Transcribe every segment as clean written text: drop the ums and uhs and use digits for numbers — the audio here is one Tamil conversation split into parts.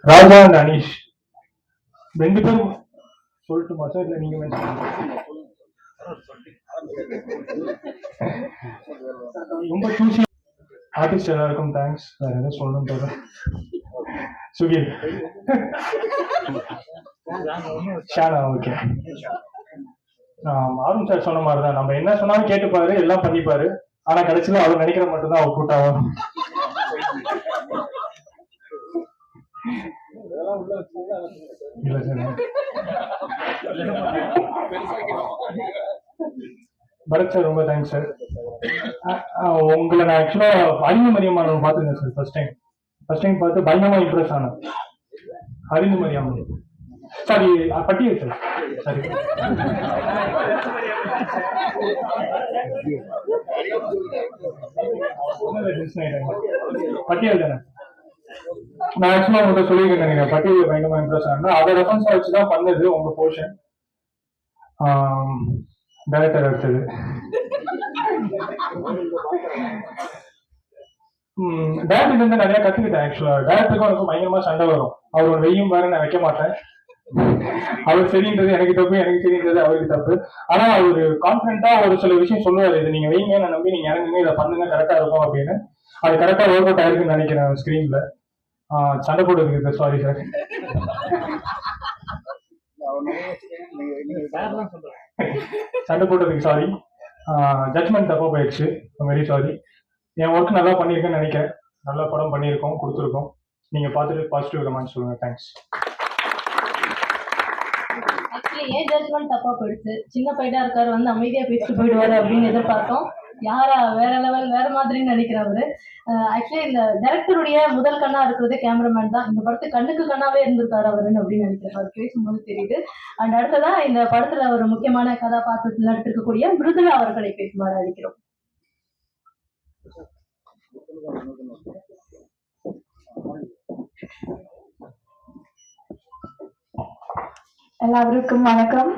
ராஜா அண்ட் அனீஷ் ரெண்டு பேரும் சொல்லட்டுமா சார்? இல்லை நீங்க ரொம்ப சூசி ஆர்டிஸ்ட் எல்லாருக்கும் தேங்க்ஸ். வேற எதாவது சொல்லணும் தோற சுகில் ஷானா ஓகே. அருண் சார் சொன்ன மாதிரிதான், நம்ம என்ன சொன்னாலும் கேட்டுப்பாரு, எல்லாம் பண்ணிப்பாரு. ஆனா கடைசியில அவர் நினைக்கிற மட்டும்தான் அவர் கூட்டாகும். இல்ல சார், பரத் சார் ரொம்ப தேங்க்ஸ் சார். உங்களை நான் ஆக்சுவலா அறிவு மரியமான பார்த்துருக்கேன் சார். ஃபர்ஸ்ட் டைம் பார்த்து பயங்கரமா இம்ப்ரெஸ் ஆனேன். அறிவு மரியாமல் சாரி பட்டியல் சார், சாரி பட்டியல் தானே. நான் ஆக்சுவலா உங்கள்கிட்ட சொல்லியிருக்கேன் நினைக்கிறேன், பட்டியல் பயங்கரமா இம்ப்ரெஸ் ஆனேன். அதை ரெஃபரன்ஸா வச்சுதான் பண்ணது உங்க போர்ஷன். டைரக்டர் எடுத்தது டேரக்டர் வந்து நிறைய கத்துக்கிட்டேன். ஆக்சுவலா டேரக்டருக்கும் எனக்கு பயங்கரமா சண்டை வரும். அவர் ஒரு வெய்யும் பாரு, நான் வைக்க மாட்டேன். அவர் சரின்றது எனக்கு தப்பு, எனக்கு சரின்றது அவருக்கு தப்பு. ஆனா அவரு கான்பிடண்டா ஒரு சில விஷயம் சொல்லுவாரு, இது நீங்க வைங்க, நான் நம்பி நீங்க இறங்குங்க, இதை பண்ணுங்க, கரெக்டா இருக்கும் அப்படின்னு. அது கரெக்டா ஒர்க் அவுட் ஆயிருக்குன்னு நினைக்கிறேன் ஸ்கிரீன்ல. சண்டை போடுறதுக்கு சாரி சார். சண்டை போட்டதுக்கு சாரி. ஜட்மெண்ட் தப்பா போயிடுச்சு, வெரி சாரி. என் ஒர்க் நல்லா பண்ணியிருக்கேன்னு நினைக்கிறேன். நல்ல படம் பண்ணியிருக்கோம், கொடுத்துருக்கோம். நீங்க பார்த்துட்டு பாசிட்டிவ் கமெண்ட் சொல்லுங்க. தேங்க்ஸ். ஆக்சுவலி ஏன் ஜட்மெண்ட் தப்பா போயிடுச்சு, சின்ன பையனா இருக்காரு, வந்து அமைதியா பேசிட்டு போயிடுவாரு அப்படின்னு எதிர்பார்த்தோம். யாரா வேற லெவல், வேற மாதிரின்னு நினைக்கிறவரு. ஆக்சுவலி இந்த டைரக்டருடைய முதல் கண்ணா இருக்கிறது கேமராமேன் தான். இந்த படத்துக்கு கண்ணுக்கு கண்ணாவே இருந்திருக்காரு அவருன்னு அப்படின்னு நினைக்கிறேன். அவர் பேசும்போது தெரியுது. அண்ட் அடுத்ததான் இந்த படத்துல ஒரு முக்கியமான கதாபாத்திரத்தில் நடித்திருக்கக்கூடிய மிருதுளா அவர்களை பேசுமாறு அழைக்கிறோம். எல்லாருக்கும் வணக்கம்.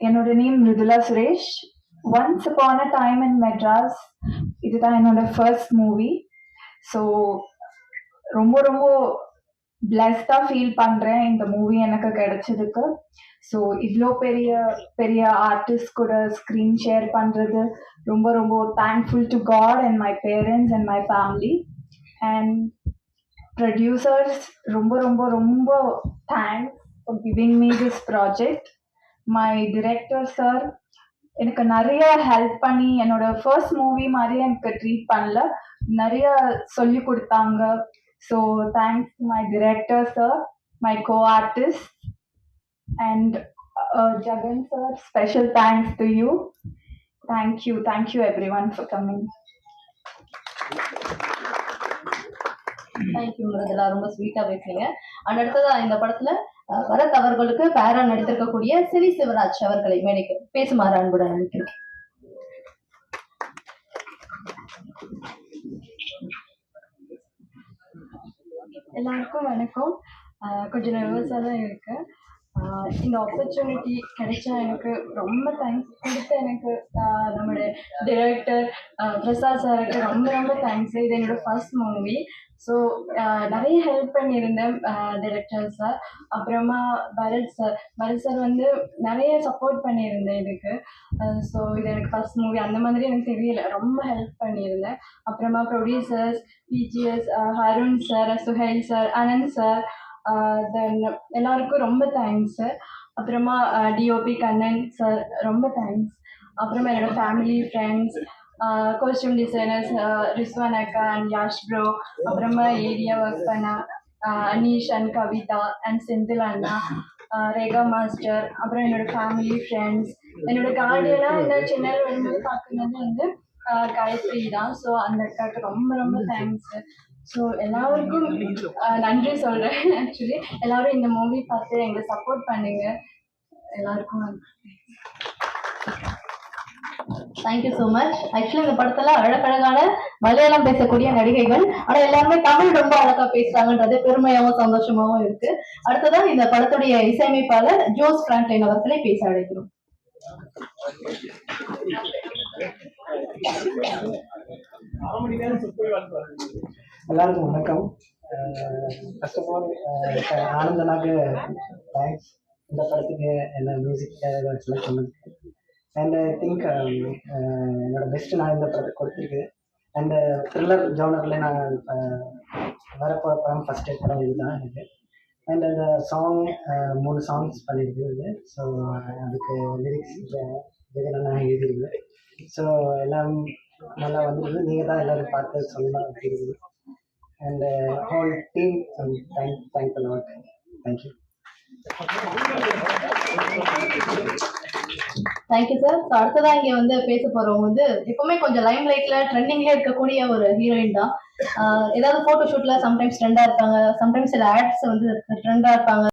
என்னோட name Mridula Suresh. Once upon a time in Madras, இதுதான் என்னோட ஃபர்ஸ்ட் மூவி. ஸோ ரொம்ப ரொம்ப பிளஸ்டாக ஃபீல் பண்ணுறேன் இந்த மூவி எனக்கு கிடைச்சதுக்கு. ஸோ இவ்வளோ பெரிய பெரிய ஆர்டிஸ்ட் கூட ஸ்க்ரீன் ஷேர் பண்ணுறது ரொம்ப ரொம்ப thankful to God and my parents and my family. And producers ரொம்ப ரொம்ப ரொம்ப thanks for giving me this project. My director sir எனக்கு நிறைய ஹெல்ப் பண்ணி, என்னோட ஃபர்ஸ்ட் மூவி மாதிரி எனக்கு ட்ரீட் பண்ணல, நிறைய சொல்லி கொடுத்தாங்க. So thanks to my director sir, my co artist and Jagan sir. Special thanks to you. Thank you every one for coming. Thank you Mridula, ரொம்ப ஸ்வீட்டா பேசுறீங்க. அண்ட் அடுத்ததா இந்த படத்துல பரத் அவர்களுக்கு பேரா நடித்திருக்கக்கூடிய சிறி சிவராஜ் அவர்களை மேடைக்கு பேசுமாறு அன்புடன் நினைக்கிறேன். எல்லாருக்கும் வணக்கம். கொஞ்சம் நர்வஸாக தான் இருக்கு. இந்த ஆப்பர்ச்சுனிட்டி கிடைச்சா எனக்கு ரொம்ப தேங்க்ஸ். கொடுத்த எனக்கு நம்மளுடைய டிரெக்டர் பிரசாத் சாருக்கு ரொம்ப ரொம்ப தேங்க்ஸ். இது என்னோட ஃபர்ஸ்ட் மூவி. ஸோ நிறைய ஹெல்ப் பண்ணியிருந்தேன் டிரெக்டர் சார். அப்புறமா பரத் சார் வந்து நிறைய சப்போர்ட் பண்ணியிருந்தேன் இதுக்கு. ஸோ இது எனக்கு ஃபர்ஸ்ட் மூவி, அந்த மாதிரி எனக்கு தெரியல, ரொம்ப ஹெல்ப் பண்ணியிருந்தேன். அப்புறமா producers BGS, Arun sir, Suhail sir, Anand sir, then எல்லாருக்கும் ரொம்ப தேங்க்ஸ். அப்புறமா டிஓபி கண்ணன் சார் ரொம்ப தேங்க்ஸ். அப்புறமா என்னோட family, friends, costume designers Rizwan அக்கா அண்ட் யாஷ் ப்ரோ, அப்புறமா ஏரியா ஒர்க் பண்ண அனீஷ் அண்ட் கவிதா அண்ட் செந்தில் அண்ணா, ரேகா மாஸ்டர், அப்புறம் என்னோட ஃபேமிலி, ஃப்ரெண்ட்ஸ், என்னோட கார்டியனாக இந்த சென்னையில் வரும்போது பார்க்குறது வந்து காயத்ரி தான். ஸோ அந்த அக்காவுக்கு ரொம்ப ரொம்ப தேங்க்ஸ். ஸோ எல்லாருக்கும் நன்றி சொல்கிறேன். ஆக்சுவலி எல்லாரும் இந்த மூவி பார்த்து எங்களை சப்போர்ட் பண்ணுங்க. எல்லாருக்கும் தேங்க்யூ ஸோ மச். ஆக்சுவலி இந்த படத்துல அழகழகான மலையாளம் பேசக்கூடிய நடிகைகள், ஆனா எல்லாருமே தமிழ் ரொம்ப அழகா பேசுறாங்கன்றது பெருமையாகவும் சந்தோஷமாகவும் இருக்கு. அடுத்ததான் இந்த படத்துடைய இசையமைப்பாளர் ஜோஸ் பிராங்க்லின் அவர்களை பேச அழைக்கிறோம். எல்லாருக்கும் வணக்கம். ஃபர்ஸ்ட் ஆஃப் ஆல் ஆனந்தனாக்கு தேங்க்ஸ் இந்த படத்துக்கு என்ன மியூசிக் செலக்ட் பண்ணதுக்கு. அண்ட் ஐ திங்க் என்னோட பெஸ்ட்டு நான் இந்த படத்துக்கு கொடுத்துருக்கேன். அண்டு த்ரில்லர் ஜானரில் நான் வரப்போகிற படம் ஃபஸ்ட்டு படம் இதுதான் எனக்கு. அண்ட் அந்த சாங் 3 சாங்ஸ் பண்ணியிருக்குது. ஸோ அதுக்கு லிரிக்ஸ் நான் எழுதியிருக்கேன். ஸோ எல்லாம் நல்லா வந்துருக்குது. நீங்கள் தான் எல்லோரும் பார்த்து சொல்லலாம் அப்படி இருக்குது. And whole team thank lot. Thank you. Thank you sir. So அடுத்ததான் இங்கே வந்து பேச போகிறவங்க வந்து எப்பவுமே கொஞ்சம் லைம் லைட்ல ட்ரெண்டிங்லேயே இருக்கக்கூடிய ஒரு ஹீரோயின் தான். ஏதாவது ஃபோட்டோ ஷூட்ல சம்டைம்ஸ் ட்ரெண்டாக இருப்பாங்க, சம்டைம்ஸ் சில ஆட்ஸ் வந்து ட்ரெண்டாக இருப்பாங்க.